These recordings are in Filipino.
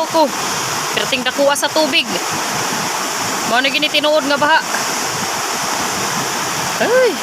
ginuo ko. Perting dakuha sa tubig. Mao na gini tinuod nga baha. Ay.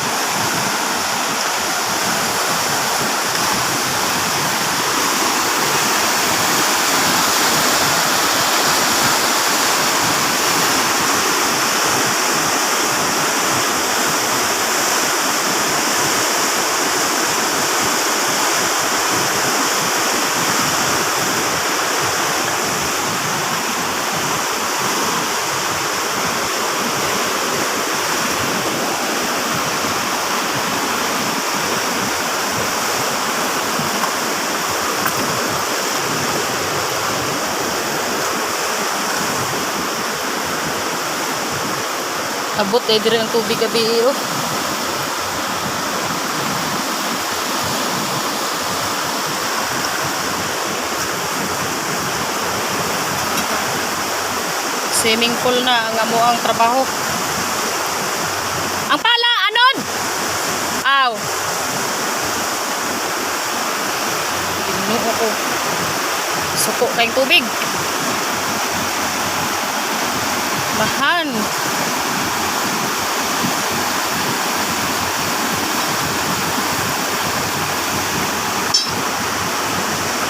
Abot eh, dire ang tubig gabi oh. Swimming pool na ang amo ang trabaho. Ang pala, anon? Aw. Ginuo ko. Suko kayong tubig. Mahan.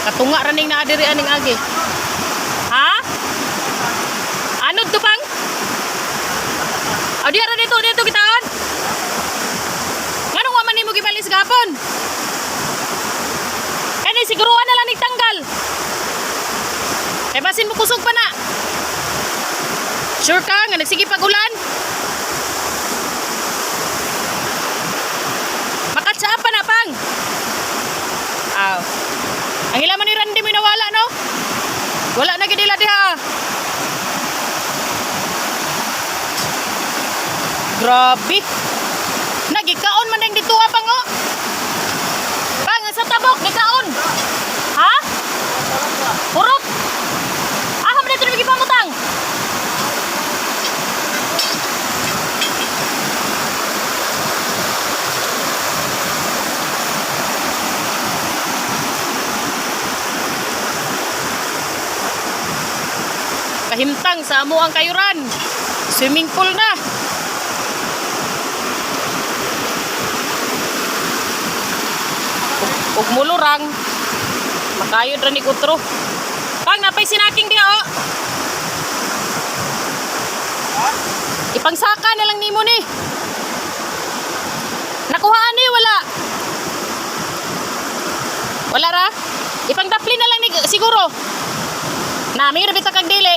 Katunga raning na adiri aning agi. Ha? Ano to pang? Adi ara dito kitaon. Nganong wa man nimo gibalis gapon? Kani siguruan na lang nigtanggal. Kay basin mo kusog pa na. Sure ka nga nagsige pag-ulan? Makatsa pa na pang. Aw. Ang ilaman ni Randy may nawala, no? Wala na gidila diha. Grabe. Nagikaon man ang dito pang, oh. Pang, sa tabok, gikaon. Ha? Purot. Aham na ito na magipamutang. Kahimtang sa amo ang kayuran. Swimming pool na. Ug mulurang. Makayod ra ni kutro. Pang napay sinaking diha oh. Ipangsaka na lang nimo ni. Nakuhaan ni wala. Wala ra. Ipangdapli na lang ni siguro. Nami ra bitaw kag dili.